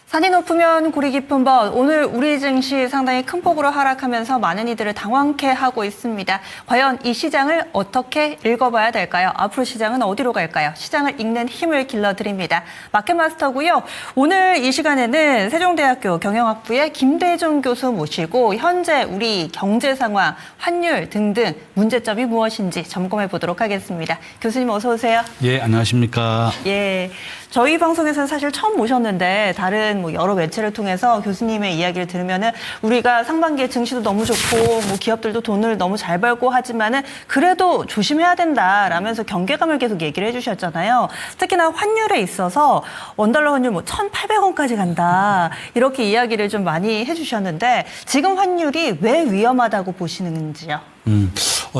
산이 높으면 골이 깊은 법. 오늘 우리 증시 상당히 큰 폭으로 하락하면서 많은 이들을 당황케 하고 있습니다. 과연 이 시장을 어떻게 읽어봐야 될까요? 앞으로 시장은 어디로 갈까요? 시장을 읽는 힘을 길러드립니다. 마켓마스터고요. 오늘 이 시간에는 세종대학교 경영학부의 김대중 교수 모시고 현재 우리 경제 상황, 환율 등등 문제점이 무엇인지 점검해 보도록 하겠습니다. 교수님 어서 오세요. 예, 안녕하십니까. 예. 저희 방송에서는 사실 처음 모셨는데 다른 여러 매체를 통해서 교수님의 이야기를 들으면은 우리가 상반기에 증시도 너무 좋고 기업들도 돈을 너무 잘 벌고 하지만은 그래도 조심해야 된다라면서 경계감을 계속 얘기를 해주셨잖아요. 특히나 환율에 있어서 원달러 환율 1,800원까지 간다 이렇게 이야기를 좀 많이 해주셨는데 지금 환율이 왜 위험하다고 보시는지요?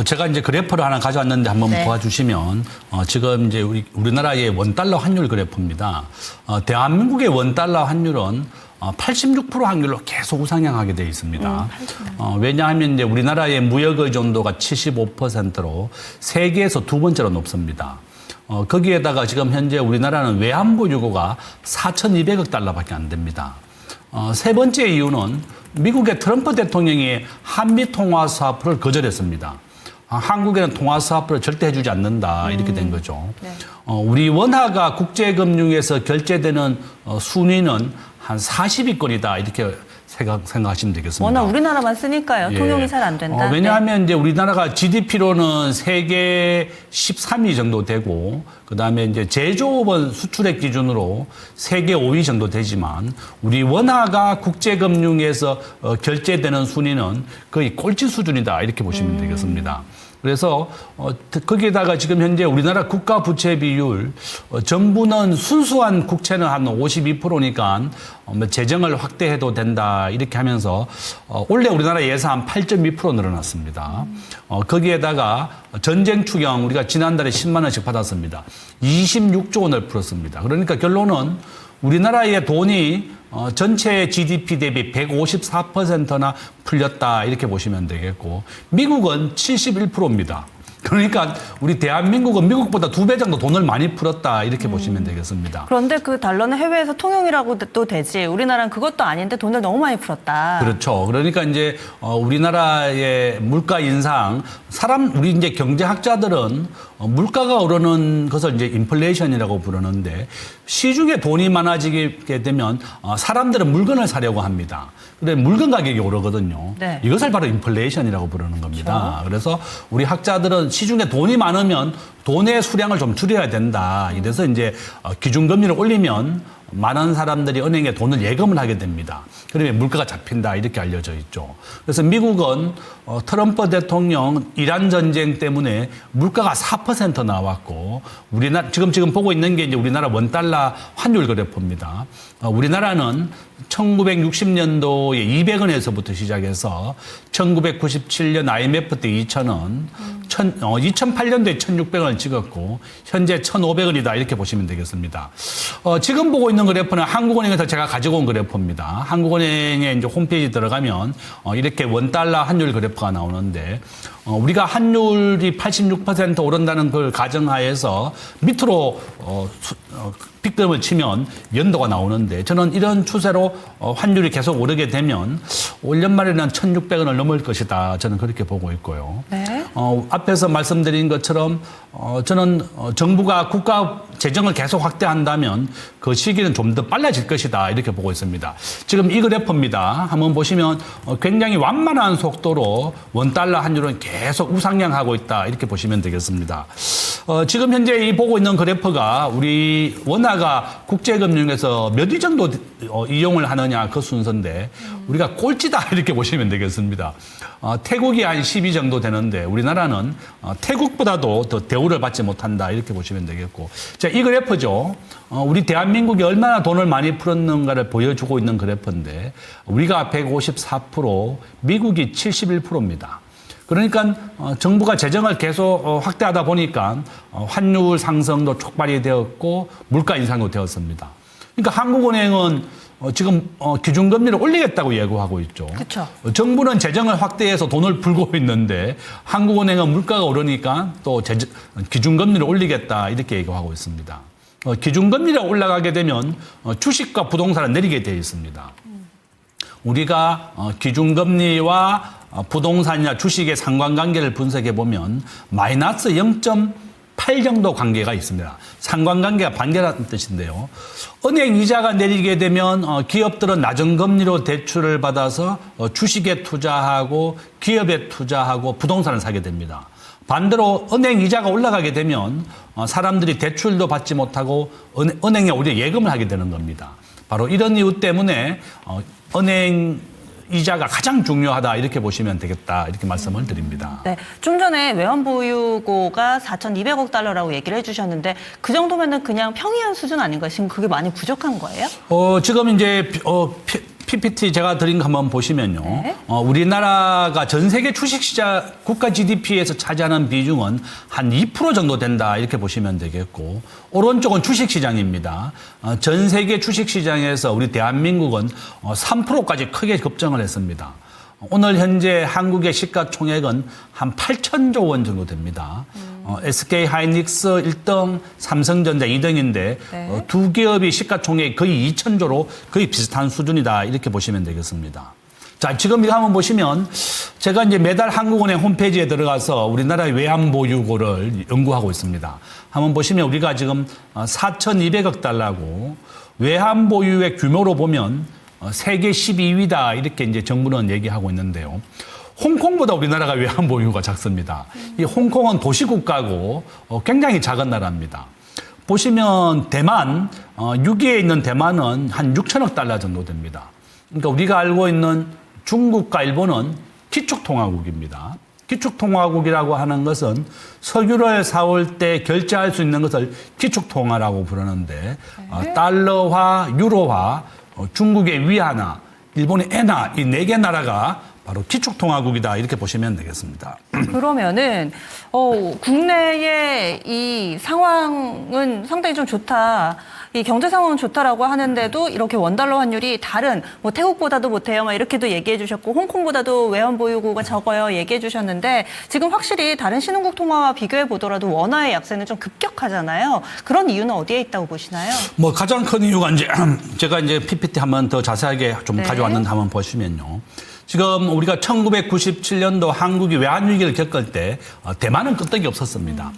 제가 이제 그래프를 하나 가져왔는데 한번 네. 보아주시면 지금 이제 우리나라의 원달러 환율 그래프입니다. 대한민국의 원달러 환율은 86% 확률로 계속 우상향하게 되어 있습니다. 왜냐하면 이제 우리나라의 무역 의존도가 75%로 세계에서 두 번째로 높습니다. 거기에다가 지금 현재 우리나라는 외환보 유고가 4,200억 달러밖에 안 됩니다. 세 번째 이유는 미국의 트럼프 대통령이 한미 통화 스와프를 거절했습니다. 한국에는 통화 스와프를 절대 해주지 않는다 이렇게 된 거죠. 네. 우리 원화가 국제금융에서 결제되는 순위는 한 40위권이다 이렇게 생각하시면 되겠습니다. 워낙 우리나라만 쓰니까요. 예. 통용이 잘 안 된다. 왜냐하면 이제 우리나라가 GDP로는 세계 13위 정도 되고, 그 다음에 이제 제조업은 수출액 기준으로 세계 5위 정도 되지만, 우리 원화가 국제금융에서 결제되는 순위는 거의 꼴찌 수준이다 이렇게 보시면 되겠습니다. 그래서 거기에다가 지금 현재 우리나라 국가 부채 비율 정부는 순수한 국채는 한 52%니까 재정을 확대해도 된다 이렇게 하면서 올해 우리나라 예산 8.2% 늘어났습니다. 거기에다가 전쟁 추경 우리가 지난달에 10만 원씩 받았습니다. 26조 원을 풀었습니다. 그러니까 결론은 우리나라의 돈이 전체 GDP 대비 154%나 풀렸다 이렇게 보시면 되겠고 미국은 71%입니다. 그러니까 우리 대한민국은 미국보다 2배 정도 돈을 많이 풀었다 이렇게 보시면 되겠습니다. 그런데 그 달러는 해외에서 통용이라고도 되지 우리나라는 그것도 아닌데 돈을 너무 많이 풀었다. 그렇죠. 그러니까 이제 우리나라의 물가 인상 우리 이제 경제학자들은 물가가 오르는 것을 이제 인플레이션이라고 부르는데 시중에 돈이 많아지게 되면 사람들은 물건을 사려고 합니다. 근데 물건 가격이 오르거든요. 네. 이것을 바로 인플레이션이라고 부르는 겁니다. 그래서 우리 학자들은 시중에 돈이 많으면 돈의 수량을 좀 줄여야 된다. 이래서 이제 기준금리를 올리면 많은 사람들이 은행에 돈을 예금을 하게 됩니다. 그러면 물가가 잡힌다 이렇게 알려져 있죠. 그래서 미국은 트럼프 대통령 이란 전쟁 때문에 물가가 4% 나왔고 우리나라 지금 보고 있는 게 이제 우리나라 원달러 환율 그래프입니다. 우리나라는 1960년도에 200원에서부터 시작해서 1997년 IMF 때 2,000원, 2008년도에 1,600원을 찍었고 현재 1,500원이다 이렇게 보시면 되겠습니다. 지금 보고 있는 그래프는 한국은행에서 제가 가지고 온 그래프입니다. 한국은행의 이제 홈페이지 들어가면 이렇게 원달러 환율 그래프가 나오는데 우리가 환율이 86% 오른다는 걸 가정하에서 밑으로 빅그램을 치면 연도가 나오는데 저는 이런 추세로 환율이 계속 오르게 되면 올 연말에는 1,600원을 넘을 것이다. 저는 그렇게 보고 있고요. 네. 앞에서 말씀드린 것처럼 저는 정부가 국가 재정을 계속 확대한다면 그 시기는 좀 더 빨라질 것이다. 이렇게 보고 있습니다. 지금 이 그래프입니다. 한번 보시면 굉장히 완만한 속도로 원달러 환율은 계속 우상향하고 있다. 이렇게 보시면 되겠습니다. 지금 현재 이 보고 있는 그래프가 우리 원화가 국제금융에서 몇 위 정도 이용을 하느냐 그 순서인데 우리가 꼴찌다 이렇게 보시면 되겠습니다. 태국이 한 10위 정도 되는데 우리나라는 태국보다도 더 대우를 받지 못한다 이렇게 보시면 되겠고 자, 이 그래프죠. 우리 대한민국이 얼마나 돈을 많이 풀었는가를 보여주고 있는 그래프인데 우리가 154%, 미국이 71%입니다. 그러니까 정부가 재정을 계속 확대하다 보니까 환율 상승도 촉발이 되었고 물가 인상도 되었습니다. 그러니까 한국은행은 지금 기준금리를 올리겠다고 예고하고 있죠. 그렇죠. 정부는 재정을 확대해서 돈을 풀고 있는데 한국은행은 물가가 오르니까 또 기준금리를 올리겠다 이렇게 예고하고 있습니다. 기준금리가 올라가게 되면 주식과 부동산은 내리게 되어 있습니다. 우리가 기준금리와 부동산이나 주식의 상관관계를 분석해 보면 마이너스 0.8 정도 관계가 있습니다. 상관관계가 반대라는 뜻인데요. 은행 이자가 내리게 되면 기업들은 낮은 금리로 대출을 받아서 주식에 투자하고 기업에 투자하고 부동산을 사게 됩니다. 반대로 은행 이자가 올라가게 되면 사람들이 대출도 받지 못하고 은행에 오히려 예금을 하게 되는 겁니다. 바로 이런 이유 때문에 은행 이자가 가장 중요하다 이렇게 보시면 되겠다 이렇게 말씀을 드립니다. 네, 좀 전에 외환보유고가 4,200억 달러라고 얘기를 해주셨는데 그 정도면은 그냥 평이한 수준 아닌가요? 지금 그게 많이 부족한 거예요? 지금 이제 PPT 제가 드린 거 한번 보시면요. 네. 우리나라가 전 세계 주식시장 국가 GDP에서 차지하는 비중은 한 2% 정도 된다 이렇게 보시면 되겠고 오른쪽은 주식시장입니다. 전 세계 주식시장에서 우리 대한민국은 3%까지 크게 급증을 했습니다. 오늘 현재 한국의 시가총액은 한 8천조 원 정도 됩니다. SK 하이닉스 1등, 삼성전자 2등인데 네. 두 기업이 시가총액 거의 2천조로 거의 비슷한 수준이다 이렇게 보시면 되겠습니다. 자, 지금 이거 한번 보시면 제가 이제 매달 한국은행 홈페이지에 들어가서 우리나라의 외환보유고를 연구하고 있습니다. 한번 보시면 우리가 지금 4,200억 달러고 외환보유의 규모로 보면 세계 12위다 이렇게 이제 정부는 얘기하고 있는데요. 홍콩보다 우리나라가 외환보유가 작습니다. 이 홍콩은 도시국가고 굉장히 작은 나라입니다. 보시면 대만, 6위에 있는 대만은 한 6천억 달러 정도 됩니다. 그러니까 우리가 알고 있는 중국과 일본은 기축통화국입니다. 기축통화국이라고 하는 것은 석유를 사올 때 결제할 수 있는 것을 기축통화라고 부르는데 달러화, 유로화, 중국의 위안화, 일본의 엔화 이 4개 나라가 바로 기축통화국이다 이렇게 보시면 되겠습니다. 그러면은 국내의 이 상황은 상당히 좀 좋다. 이 경제 상황은 좋다라고 하는데도 이렇게 원달러 환율이 다른 뭐 태국보다도 못해요, 막 이렇게도 얘기해 주셨고 홍콩보다도 외환보유고가 적어요 얘기해 주셨는데 지금 확실히 다른 신흥국 통화와 비교해 보더라도 원화의 약세는 좀 급격하잖아요. 그런 이유는 어디에 있다고 보시나요? 뭐 가장 큰 이유가 이제 제가 이제 PPT 한번 더 자세하게 좀 네. 가져왔는데 한번 보시면요. 지금 우리가 1997년도 한국이 외환위기를 겪을 때 대만은 끄떡이 없었습니다.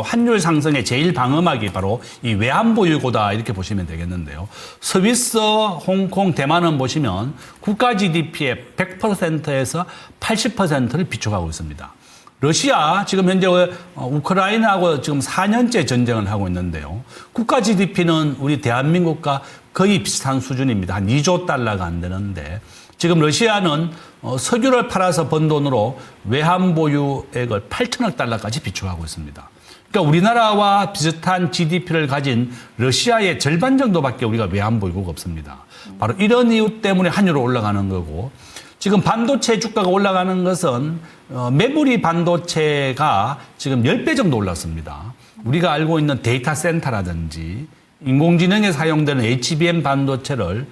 환율 상승의 제일 방어막이 바로 이 외환보유고다 이렇게 보시면 되겠는데요. 스위스, 홍콩, 대만은 보시면 국가 GDP의 100%에서 80%를 비축하고 있습니다. 러시아 지금 현재 우크라이나하고 지금 4년째 전쟁을 하고 있는데요. 국가 GDP는 우리 대한민국과 거의 비슷한 수준입니다. 한 2조 달러가 안 되는데 지금 러시아는 석유를 팔아서 번 돈으로 외환보유액을 8천억 달러까지 비축하고 있습니다. 그러니까 우리나라와 비슷한 GDP를 가진 러시아의 절반 정도밖에 우리가 외환보유고가 없습니다. 바로 이런 이유 때문에 환율이 올라가는 거고 지금 반도체 주가가 올라가는 것은 메모리 반도체가 지금 10배 정도 올랐습니다. 우리가 알고 있는 데이터 센터라든지 인공지능에 사용되는 HBM 반도체를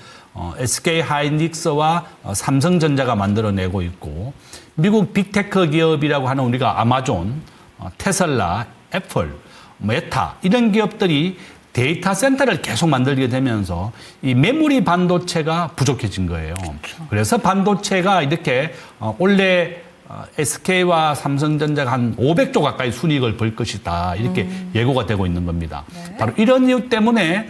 SK 하이닉스와 삼성전자가 만들어내고 있고 미국 빅테크 기업이라고 하는 우리가 아마존, 테슬라, 애플, 메타 이런 기업들이 데이터 센터를 계속 만들게 되면서 이 메모리 반도체가 부족해진 거예요. 그래서 반도체가 이렇게 올해 SK와 삼성전자가 한 500조 가까이 순이익을 벌 것이다. 이렇게 예고가 되고 있는 겁니다. 네. 바로 이런 이유 때문에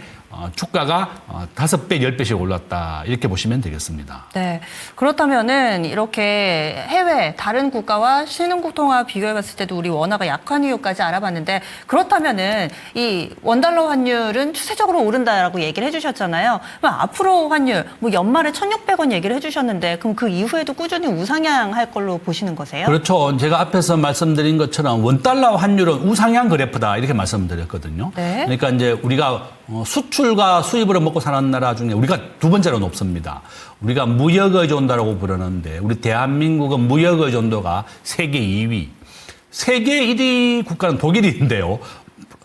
주가가 5배, 10배씩 올랐다. 이렇게 보시면 되겠습니다. 네. 그렇다면은 이렇게 해외 다른 국가와 신흥국 통화 비교해 봤을 때도 우리 원화가 약한 이유까지 알아봤는데 그렇다면은 이 원달러 환율은 추세적으로 오른다라고 얘기를 해 주셨잖아요. 그럼 앞으로 환율 뭐 연말에 1,600원 얘기를 해 주셨는데 그럼 그 이후에도 꾸준히 우상향할 걸로 보시는 거세요? 그렇죠. 제가 앞에서 말씀드린 것처럼 원달러 환율은 우상향 그래프다. 이렇게 말씀드렸거든요. 네. 그러니까 이제 우리가 수출과 수입으로 먹고 사는 나라 중에 우리가 두 번째로 높습니다. 우리가 무역 의존도라고 부르는데 우리 대한민국은 무역 의존도가 세계 2위. 세계 1위 국가는 독일인데요.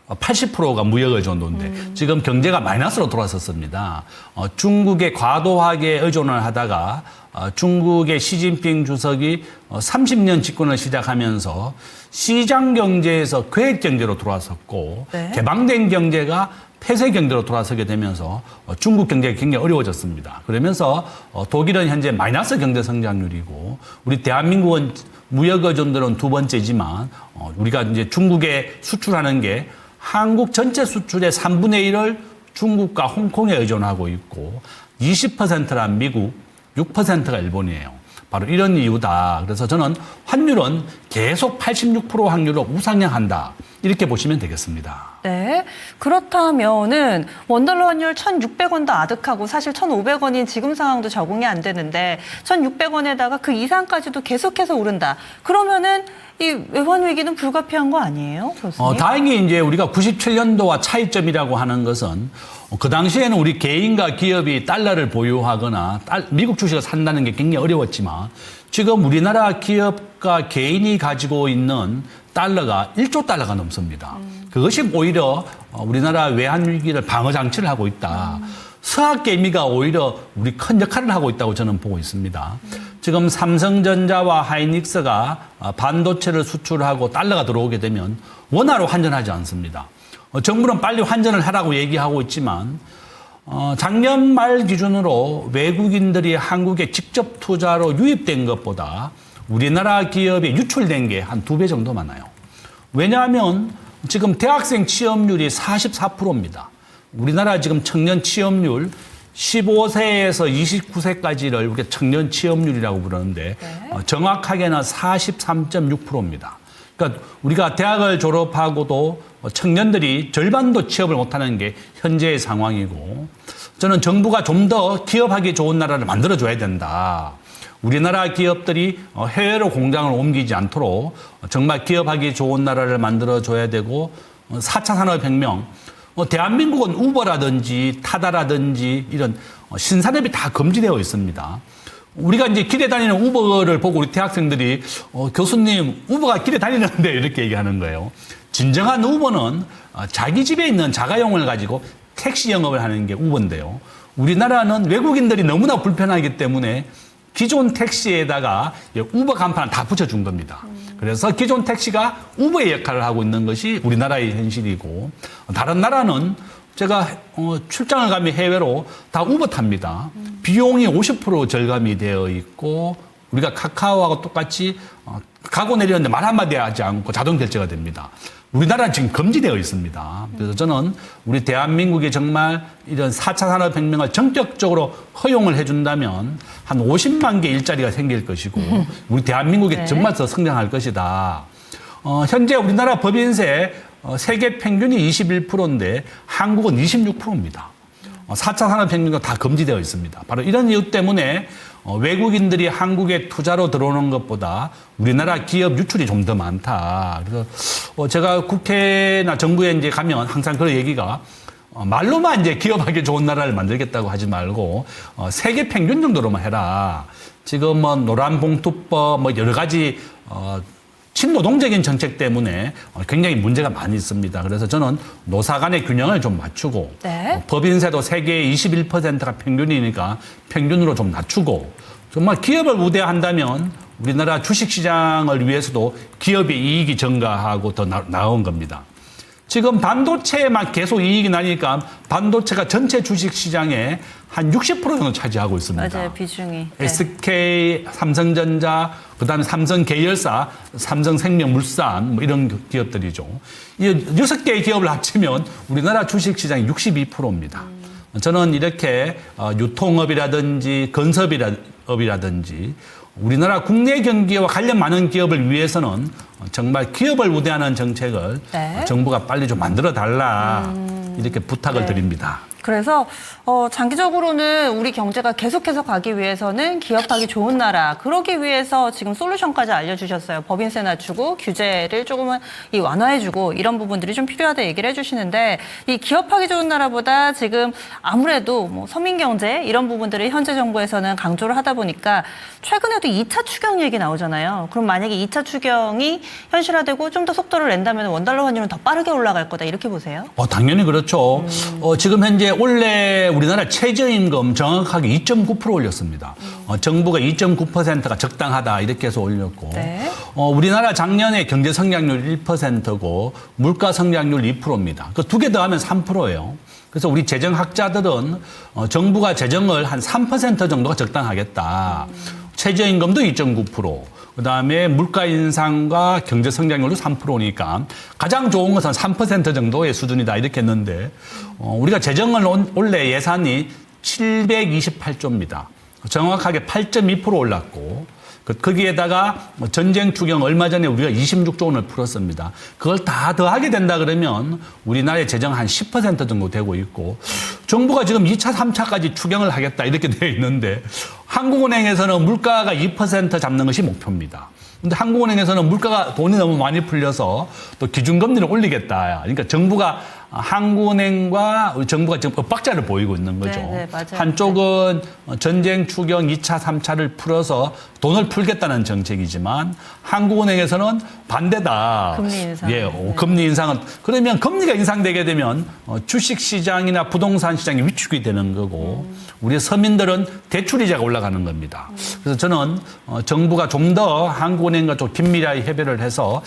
80%가 무역 의존도인데 지금 경제가 마이너스로 돌아섰습니다. 중국에 과도하게 의존을 하다가 중국의 시진핑 주석이 30년 집권을 시작하면서 시장 경제에서 계획 경제로 돌아섰고 네. 개방된 경제가 폐쇄 경제로 돌아서게 되면서 중국 경제가 굉장히 어려워졌습니다. 그러면서 독일은 현재 마이너스 경제 성장률이고 우리 대한민국은 무역 의존도는 두 번째지만 우리가 이제 중국에 수출하는 게 한국 전체 수출의 3분의 1을 중국과 홍콩에 의존하고 있고 20%란 미국, 6%가 일본이에요. 바로 이런 이유다. 그래서 저는 환율은 계속 86% 확률로 우상향한다. 이렇게 보시면 되겠습니다. 네. 그렇다면은 원달러 환율 1,600원도 아득하고 사실 1,500원인 지금 상황도 적응이 안 되는데 1,600원에다가 그 이상까지도 계속해서 오른다. 그러면은 이 외환 위기는 불가피한 거 아니에요, 교수님? 다행히 이제 우리가 97년도와 차이점이라고 하는 것은 그 당시에는 우리 개인과 기업이 달러를 보유하거나 미국 주식을 산다는 게 굉장히 어려웠지만 지금 우리나라 기업과 개인이 가지고 있는 달러가 1조 달러가 넘습니다. 그것이 오히려 우리나라 외환 위기를 방어 장치를 하고 있다. 서학개미가 오히려 우리 큰 역할을 하고 있다고 저는 보고 있습니다. 지금 삼성전자와 하이닉스가 반도체를 수출하고 달러가 들어오게 되면 원화로 환전하지 않습니다. 정부는 빨리 환전을 하라고 얘기하고 있지만 작년 말 기준으로 외국인들이 한국에 직접 투자로 유입된 것보다 우리나라 기업에 유출된 게 한 2배 정도 많아요. 왜냐하면 지금 대학생 취업률이 44%입니다. 우리나라 지금 청년 취업률 15세에서 29세까지를 우리가 청년 취업률이라고 부르는데 정확하게는 43.6%입니다. 그러니까 우리가 대학을 졸업하고도 청년들이 절반도 취업을 못하는 게 현재의 상황이고 저는 정부가 좀 더 기업하기 좋은 나라를 만들어줘야 된다. 우리나라 기업들이 해외로 공장을 옮기지 않도록 정말 기업하기 좋은 나라를 만들어줘야 되고 4차 산업혁명 대한민국은 우버라든지 타다라든지 이런 신산업이 다 금지되어 있습니다. 우리가 이제 길에 다니는 우버를 보고 우리 대학생들이 교수님 우버가 길에 다니는데 이렇게 얘기하는 거예요. 진정한 우버는 자기 집에 있는 자가용을 가지고 택시 영업을 하는 게 우버인데요. 우리나라는 외국인들이 너무나 불편하기 때문에 기존 택시에다가 우버 간판을 다 붙여준 겁니다. 그래서 기존 택시가 우버의 역할을 하고 있는 것이 우리나라의 현실이고 다른 나라는 제가 출장을 가면 해외로 다 우버 탑니다. 비용이 50% 절감이 되어 있고 우리가 카카오하고 똑같이 가고 내리는데 말 한마디 하지 않고 자동 결제가 됩니다. 우리나라는 지금 금지되어 있습니다. 그래서 저는 우리 대한민국이 정말 이런 4차 산업혁명을 전격적으로 허용을 해준다면 한 50만 개 일자리가 생길 것이고 우리 대한민국이 네. 정말 더 성장할 것이다. 현재 우리나라 법인세 세계 평균이 21%인데 한국은 26%입니다. 4차 산업혁명도 다 금지되어 있습니다. 바로 이런 이유 때문에 외국인들이 한국에 투자로 들어오는 것보다 우리나라 기업 유출이 좀 더 많다. 그래서 제가 국회나 정부에 이제 가면 항상 그런 얘기가 말로만 이제 기업하기 좋은 나라를 만들겠다고 하지 말고 세계 평균 정도로만 해라. 지금 뭐 노란봉투법 뭐 여러 가지 친노동적인 정책 때문에 굉장히 문제가 많이 있습니다. 그래서 저는 노사 간의 균형을 좀 맞추고 네. 법인세도 세계 21%가 평균이니까 평균으로 좀 낮추고 정말 기업을 우대한다면 우리나라 주식시장을 위해서도 기업의 이익이 증가하고 더 나은 겁니다. 지금 반도체에만 계속 이익이 나니까 반도체가 전체 주식시장의 한 60% 정도 차지하고 있습니다. 맞아요, 비중이. 네. SK, 삼성전자, 그다음에 삼성 계열사, 삼성생명물산 뭐 이런 기업들이죠. 이 6개의 기업을 합치면 우리나라 주식시장이 62%입니다. 저는 이렇게 유통업이라든지 건설업이라든지 우리나라 국내 경기와 관련 많은 기업을 위해서는 정말 기업을 우대하는 정책을 네. 정부가 빨리 좀 만들어 달라 이렇게 부탁을 네. 드립니다. 그래서 장기적으로는 우리 경제가 계속해서 가기 위해서는 기업하기 좋은 나라, 그러기 위해서 지금 솔루션까지 알려주셨어요. 법인세 낮추고 규제를 조금은 완화해주고 이런 부분들이 좀 필요하다 얘기를 해주시는데 이 기업하기 좋은 나라보다 지금 아무래도 뭐 서민경제 이런 부분들을 현재 정부에서는 강조를 하다 보니까 최근에도 2차 추경 얘기 나오잖아요. 그럼 만약에 2차 추경이 현실화되고 좀 더 속도를 낸다면 원달러 환율은 더 빠르게 올라갈 거다 이렇게 보세요? 당연히 그렇죠. 지금 현재 원래 우리나라 최저임금 정확하게 2.9% 올렸습니다. 정부가 2.9%가 적당하다 이렇게 해서 올렸고 네. 우리나라 작년에 경제 성장률 1%고 물가 성장률 2%입니다. 그 두 개 더하면 3%예요. 그래서 우리 재정학자들은 정부가 재정을 한 3% 정도가 적당하겠다. 최저임금도 2.9%. 그다음에 물가 인상과 경제 성장률도 3%니까 가장 좋은 것은 3% 정도의 수준이다 이렇게 했는데 우리가 재정을 원래 예산이 728조입니다. 정확하게 8.2% 올랐고 거기에다가 전쟁 추경 얼마 전에 우리가 26조 원을 풀었습니다. 그걸 다 더하게 된다 그러면 우리나라의 재정 한 10% 정도 되고 있고 정부가 지금 2차, 3차까지 추경을 하겠다 이렇게 되어 있는데 한국은행에서는 물가가 2% 잡는 것이 목표입니다. 근데 한국은행에서는 물가가 돈이 너무 많이 풀려서 또 기준금리를 올리겠다. 그러니까 정부가 한국은행과 우리 정부가 지금 엇박자를 보이고 있는 거죠. 네, 맞아요. 한쪽은 전쟁 추경 2차, 3차를 풀어서 돈을 풀겠다는 정책이지만 한국은행에서는 반대다. 금리 인상. 예, 금리 인상은 그러면 금리가 인상되게 되면 주식 시장이나 부동산 시장이 위축이 되는 거고 우리 서민들은 대출 이자가 올라가는 겁니다. 그래서 저는 정부가 좀 더 한국은행과 좀 긴밀하게 협의를 해서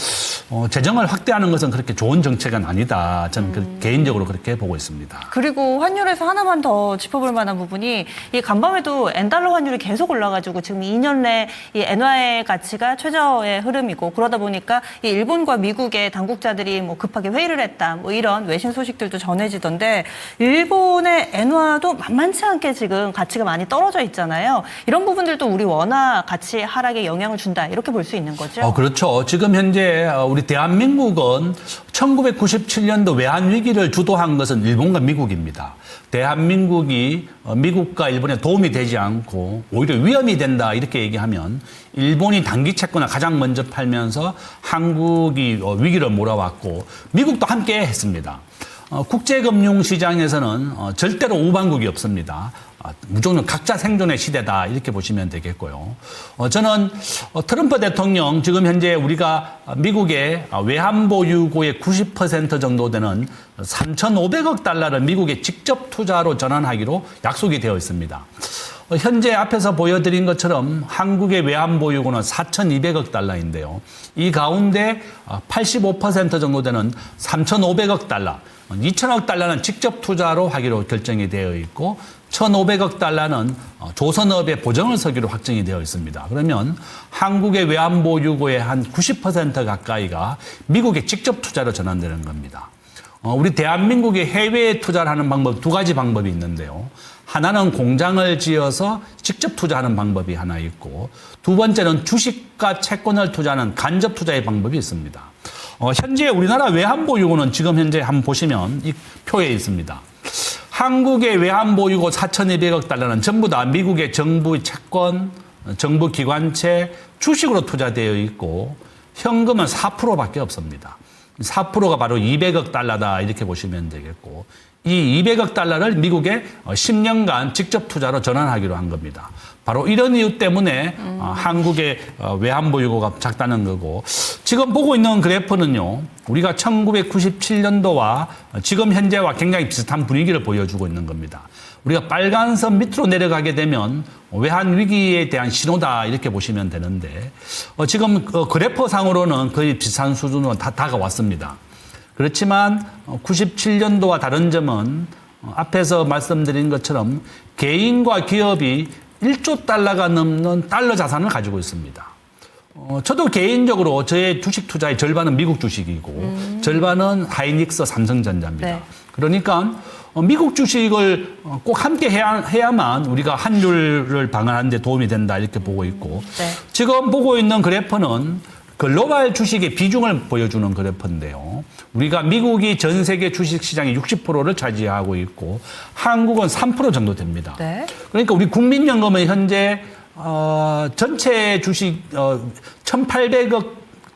재정을 확대하는 것은 그렇게 좋은 정책은 아니다. 저는 개인적으로 그렇게 보고 있습니다. 그리고 환율에서 하나만 더 짚어볼 만한 부분이 이 간밤에도 엔달러 환율이 계속 올라가지고 지금 2년 내 이 엔화의 가치가 최저의 흐름이고 그러다 보니까 이 일본과 미국의 당국자들이 뭐 급하게 회의를 했다 뭐 이런 외신 소식들도 전해지던데 일본의 엔화도 만만치 않게 지금 가치가 많이 떨어져 있잖아요. 이런 부분들도 우리 원화 가치 하락에 영향을 준다 이렇게 볼 수 있는 거죠. 그렇죠. 지금 현재 우리 대한민국은 1997년도 외환 위기를 주도한 것은 일본과 미국입니다. 대한민국이 미국과 일본에 도움이 되지 않고 오히려 위험이 된다 이렇게 얘기하면 일본이 단기 채권을 가장 먼저 팔면서 한국이 위기를 몰아왔고 미국도 함께 했습니다. 국제금융시장에서는 절대로 우방국이 없습니다. 무조건 각자 생존의 시대다 이렇게 보시면 되겠고요. 저는 트럼프 대통령 지금 현재 우리가 미국의 외환보유고의 90% 정도 되는 3,500억 달러를 미국에 직접 투자로 전환하기로 약속이 되어 있습니다. 현재 앞에서 보여드린 것처럼 한국의 외환보유고는 4,200억 달러인데요. 이 가운데 85% 정도 되는 3,500억 달러, 2,000억 달러는 직접 투자로 하기로 결정이 되어 있고 1,500억 달러는 조선업에 보정을 서기로 확정이 되어 있습니다. 그러면 한국의 외환보유고의 한 90% 가까이가 미국에 직접 투자로 전환되는 겁니다. 우리 대한민국이 해외에 투자를 하는 방법 두 가지 방법이 있는데요. 하나는 공장을 지어서 직접 투자하는 방법이 하나 있고 두 번째는 주식과 채권을 투자하는 간접 투자의 방법이 있습니다. 현재 우리나라 외환보유고는 지금 현재 한번 보시면 이 표에 있습니다. 한국의 외환보유고 4,200억 달러는 전부 다 미국의 정부 채권, 정부 기관채, 주식으로 투자되어 있고 현금은 4%밖에 없습니다. 4%가 바로 200억 달러다 이렇게 보시면 되겠고 이 200억 달러를 미국에 10년간 직접 투자로 전환하기로 한 겁니다. 바로 이런 이유 때문에 한국의 외환보유고가 작다는 거고 지금 보고 있는 그래프는요. 우리가 1997년도와 지금 현재와 굉장히 비슷한 분위기를 보여주고 있는 겁니다. 우리가 빨간 선 밑으로 내려가게 되면 외환 위기에 대한 신호다 이렇게 보시면 되는데 지금 그래프상으로는 거의 비슷한 수준으로 다 다가왔습니다. 그렇지만 97년도와 다른 점은 앞에서 말씀드린 것처럼 개인과 기업이 1조 달러가 넘는 달러 자산을 가지고 있습니다. 저도 개인적으로 저의 주식 투자의 절반은 미국 주식이고 절반은 하이닉스 삼성전자입니다. 네. 그러니까 미국 주식을 꼭 함께 해야만 우리가 환율을 방어하는 데 도움이 된다 이렇게 보고 있고 네. 지금 보고 있는 그래프는 글로벌 주식의 비중을 보여주는 그래프인데요. 우리가 미국이 전 세계 주식 시장의 60%를 차지하고 있고 한국은 3% 정도 됩니다. 네. 그러니까 우리 국민연금은 현재 전체 주식 1,800억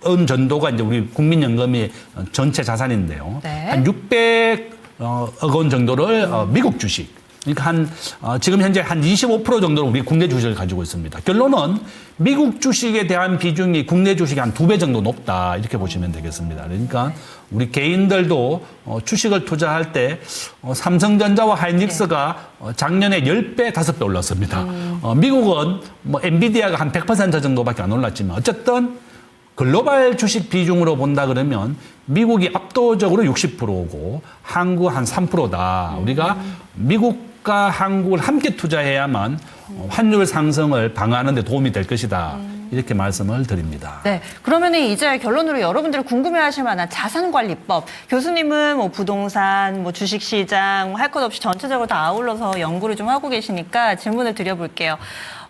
원 정도가 이제 우리 국민연금의 전체 자산인데요. 네. 한 600억 원 정도를 미국 주식, 그러니까 지금 현재 한 25% 정도로 우리 국내 주식을 가지고 있습니다. 결론은 미국 주식에 대한 비중이 국내 주식이 한 2배 정도 높다 이렇게 보시면 되겠습니다. 그러니까 우리 개인들도 주식을 투자할 때 삼성전자와 하이닉스가 작년에 10배, 5배 올랐습니다. 미국은 뭐 엔비디아가 한 100% 정도밖에 안 올랐지만 어쨌든 글로벌 주식 비중으로 본다 그러면 미국이 압도적으로 60%고 한국 한 3%다. 우리가 미국과 한국을 함께 투자해야만 환율 상승을 방어하는 데 도움이 될 것이다. 이렇게 말씀을 드립니다. 네, 그러면 이제 결론으로 여러분들이 궁금해하실 만한 자산관리법. 교수님은 뭐 부동산, 뭐 주식시장, 뭐 할 것 없이 전체적으로 다 아울러서 연구를 좀 하고 계시니까 질문을 드려볼게요.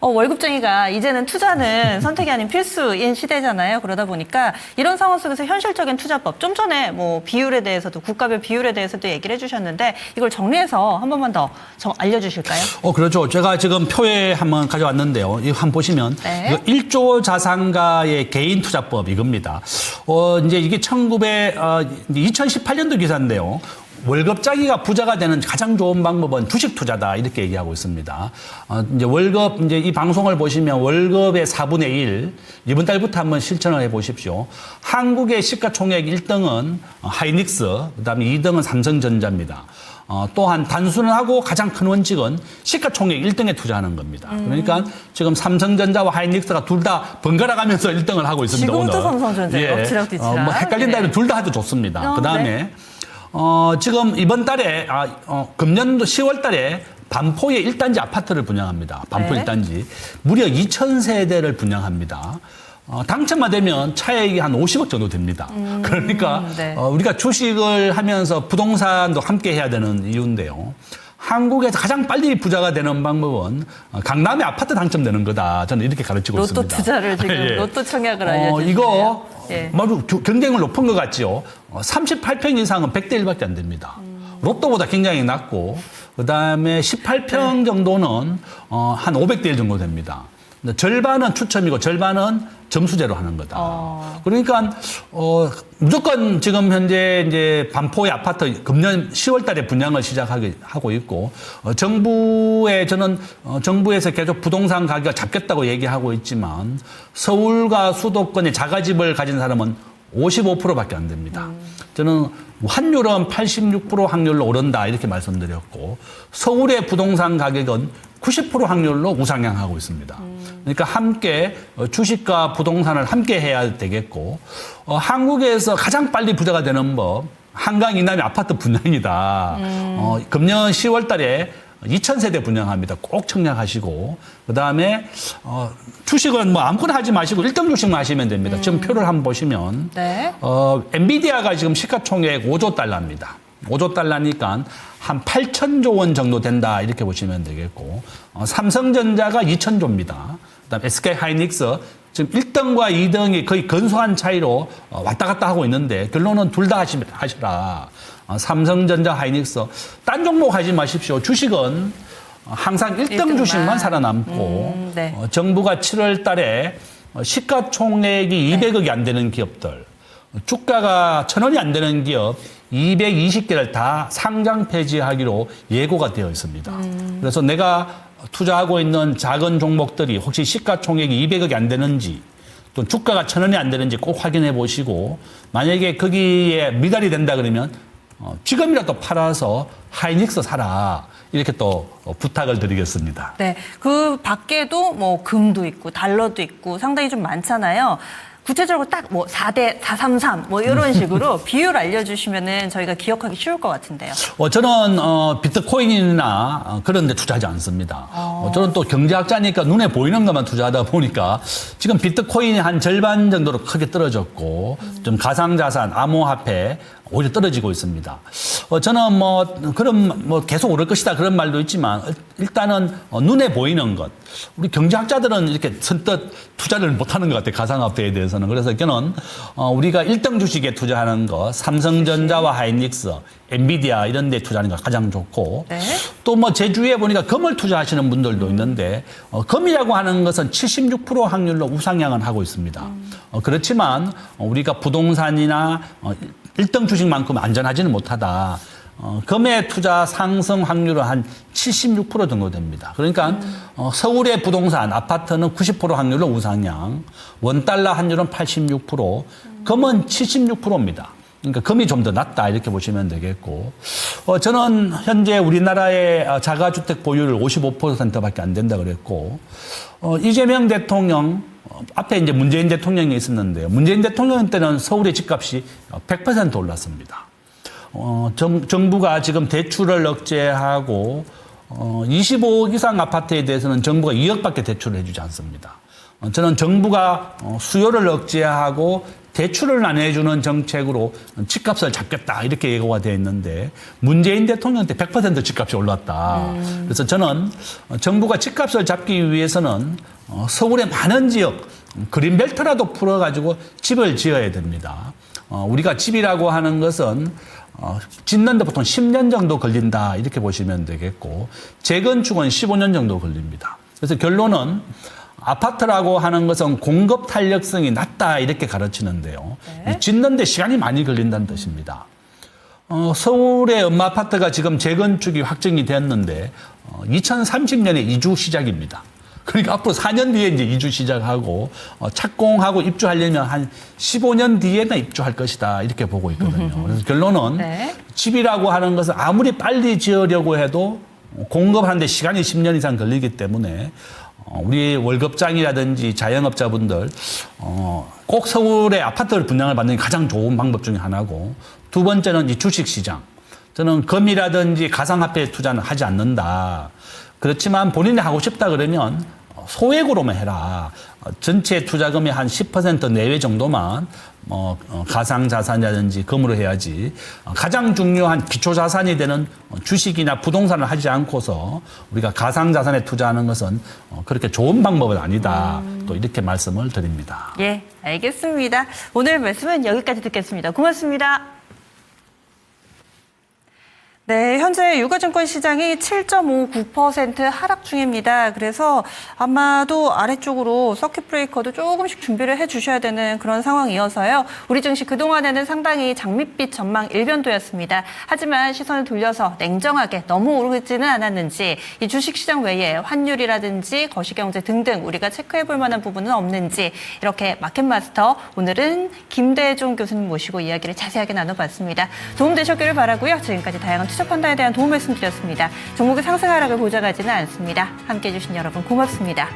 월급쟁이가 이제는 투자는 선택이 아닌 필수인 시대잖아요. 그러다 보니까 이런 상황 속에서 현실적인 투자법, 좀 전에 뭐 비율에 대해서도 국가별 비율에 대해서도 얘기를 해주셨는데 이걸 정리해서 한 번만 더 알려주실까요? 그렇죠. 제가 지금 표에 한번 가져왔는데요. 이거 한번 보시면 네. 1조 자산가의 개인 투자법 이겁니다. 이제 이게 2018년도 기사인데요. 월급자기가 부자가 되는 가장 좋은 방법은 주식 투자다 이렇게 얘기하고 있습니다. 이제 이 방송을 보시면 월급의 4분의 1 이번 달부터 한번 실천을 해보십시오. 한국의 시가총액 1등은 하이닉스, 그다음에 2등은 삼성전자입니다. 또한 단순하고 가장 큰 원칙은 시가총액 1등에 투자하는 겁니다. 그러니까 지금 삼성전자와 하이닉스가 둘 다 번갈아 가면서 1등을 하고 있습니다. 지금도 오늘. 삼성전자예요. 엎치락뒤치락. 뭐 헷갈린다면 네. 둘 다 아주 좋습니다. 그다음에 네. 지금 이번 달에, 금년도 10월 달에 반포의 1단지 아파트를 분양합니다. 반포 네. 1단지. 무려 2,000세대를 분양합니다. 당첨만 되면 차액이 한 50억 정도 됩니다. 그러니까 네. 우리가 주식을 하면서 부동산도 함께 해야 되는 이유인데요. 한국에서 가장 빨리 부자가 되는 방법은 강남에 아파트 당첨되는 거다. 저는 이렇게 가르치고 로또 있습니다. 투자를 지금 예. 로또 청약을 알려주시네요. 이거 예. 경쟁을 높은 것 같죠. 38평 이상은 100대 1밖에 안 됩니다. 로또보다 굉장히 낮고 그다음에 18평 정도는 한 500대 1 정도 됩니다. 절반은 추첨이고 절반은 점수제로 하는 거다. 그러니까 무조건 지금 현재 이제 반포의 아파트 금년 10월 달에 분양을 시작하고 있고 정부에서 계속 부동산 가격을 잡겠다고 얘기하고 있지만 서울과 수도권에 자가집을 가진 사람은 55%밖에 안 됩니다. 저는 환율은 86% 확률로 오른다 이렇게 말씀드렸고 서울의 부동산 가격은 90% 확률로 우상향하고 있습니다. 그러니까 함께 주식과 부동산을 함께 해야 되겠고 한국에서 가장 빨리 부자가 되는 법 한강 이남의 아파트 분양이다. 금년 10월 달에 2,000세대 분양합니다. 꼭 청약하시고 그다음에 주식은 뭐 아무거나 하지 마시고 1등 주식만 하시면 됩니다. 지금 표를 한번 보시면 네. 엔비디아가 지금 시가총액 5조 달러입니다. 5조 달러니까 한 8천조 원 정도 된다 이렇게 보시면 되겠고 삼성전자가 2천조입니다. 그다음 SK 하이닉스 지금 1등과 2등이 거의 근소한 차이로 왔다 갔다 하고 있는데 결론은 둘 다 하시라. 삼성전자 하이닉스 딴 종목 하지 마십시오. 주식은 항상 1등 주식만 살아남고 네. 정부가 7월 달에 시가총액이 200억이 안 되는 기업들 주가가 1,000원이 안 되는 기업 220개를 다 상장 폐지하기로 예고가 되어 있습니다. 그래서 내가 투자하고 있는 작은 종목들이 혹시 시가총액이 200억이 안 되는지 또 주가가 1,000원이 안 되는지 꼭 확인해 보시고 만약에 거기에 미달이 된다 그러면 지금이라도 팔아서 하이닉스 사라. 이렇게 또 부탁을 드리겠습니다. 네, 그 밖에도 뭐 금도 있고 달러도 있고 상당히 좀 많잖아요. 구체적으로 딱 뭐 4대 433 뭐 이런 식으로 비율 알려주시면은 저희가 기억하기 쉬울 것 같은데요. 저는 비트코인이나 그런 데 투자하지 않습니다. 저는 또 경제학자니까 눈에 보이는 것만 투자하다 보니까 지금 비트코인이 한 절반 정도로 크게 떨어졌고 좀 가상자산, 암호화폐 오히려 떨어지고 있습니다. 저는 뭐 계속 오를 것이다 그런 말도 있지만 일단은 눈에 보이는 것. 우리 경제학자들은 이렇게 선뜻 투자를 못하는 것 같아요. 가상화폐에 대해서는. 그래서 저는 우리가 1등 주식에 투자하는 것, 삼성전자와 하이닉스, 엔비디아 이런 데 투자하는 게 가장 좋고 네. 또 뭐 제 주위에 보니까 금을 투자하시는 분들도 있는데 금이라고 하는 것은 76% 확률로 우상향은 하고 있습니다. 그렇지만 우리가 부동산이나 1등 주식만큼 안전하지는 못하다. 금의 투자 상승 확률은 한 76% 정도 됩니다. 그러니까 서울의 부동산, 아파트는 90% 확률로 우상향, 원달러 환율은 86%, 금은 76%입니다. 그러니까 금이 좀 더 낫다 이렇게 보시면 되겠고, 저는 현재 우리나라의 자가주택 보유율 55%밖에 안 된다 그랬고, 이재명 대통령 앞에 이제 문재인 대통령이 있었는데요. 문재인 대통령 때는 서울의 집값이 100% 올랐습니다. 정부가 지금 대출을 억제하고 25억 이상 아파트에 대해서는 정부가 2억밖에 대출을 해주지 않습니다. 저는 정부가 수요를 억제하고 대출을 안 해주는 정책으로 집값을 잡겠다 이렇게 예고가 되어 있는데 문재인 대통령 때 100% 집값이 올랐다. 그래서 저는 정부가 집값을 잡기 위해서는 서울의 많은 지역 그린벨트라도 풀어가지고 집을 지어야 됩니다. 우리가 집이라고 하는 것은 짓는데 보통 10년 정도 걸린다 이렇게 보시면 되겠고 재건축은 15년 정도 걸립니다. 그래서 결론은 아파트라고 하는 것은 공급 탄력성이 낮다 이렇게 가르치는데요. 네. 짓는데 시간이 많이 걸린다는 뜻입니다. 서울의 엄마 아파트가 지금 재건축이 확정이 됐는데 2030년에 이주 시작입니다. 그러니까 앞으로 4년 뒤에 이제 이주 시작하고 착공하고 입주하려면 한 15년 뒤에는 입주할 것이다 이렇게 보고 있거든요. 그래서 결론은 네. 집이라고 하는 것은 아무리 빨리 지으려고 해도 공급하는데 시간이 10년 이상 걸리기 때문에 우리 월급장이라든지 자영업자분들 꼭 서울의 아파트를 분양을 받는 게 가장 좋은 방법 중에 하나고, 두 번째는 이 주식시장. 저는 금이라든지 가상화폐 투자는 하지 않는다. 그렇지만 본인이 하고 싶다 그러면 소액으로만 해라. 전체 투자금의 한 10% 내외 정도만 가상자산이라든지 금으로 해야지, 가장 중요한 기초자산이 되는 주식이나 부동산을 하지 않고서 우리가 가상자산에 투자하는 것은 그렇게 좋은 방법은 아니다. 또 이렇게 말씀을 드립니다. 예, 알겠습니다. 오늘 말씀은 여기까지 듣겠습니다. 고맙습니다. 네, 현재 유가증권 시장이 7.59% 하락 중입니다. 그래서 아마도 아래쪽으로 서킷 브레이커도 조금씩 준비를 해주셔야 되는 그런 상황이어서요. 우리 증시 그동안에는 상당히 장밋빛 전망 일변도였습니다. 하지만 시선을 돌려서 냉정하게 너무 오르지는 않았는지, 이 주식시장 외에 환율이라든지 거시경제 등등 우리가 체크해볼 만한 부분은 없는지, 이렇게 마켓마스터 오늘은 김대중 교수님 모시고 이야기를 자세하게 나눠봤습니다. 도움되셨기를 바라고요. 지금까지 다양한 투자 판단에 대한 도움 말씀드렸습니다. 종목의 상승 하락을 보장하지는 않습니다. 함께해 주신 여러분 고맙습니다.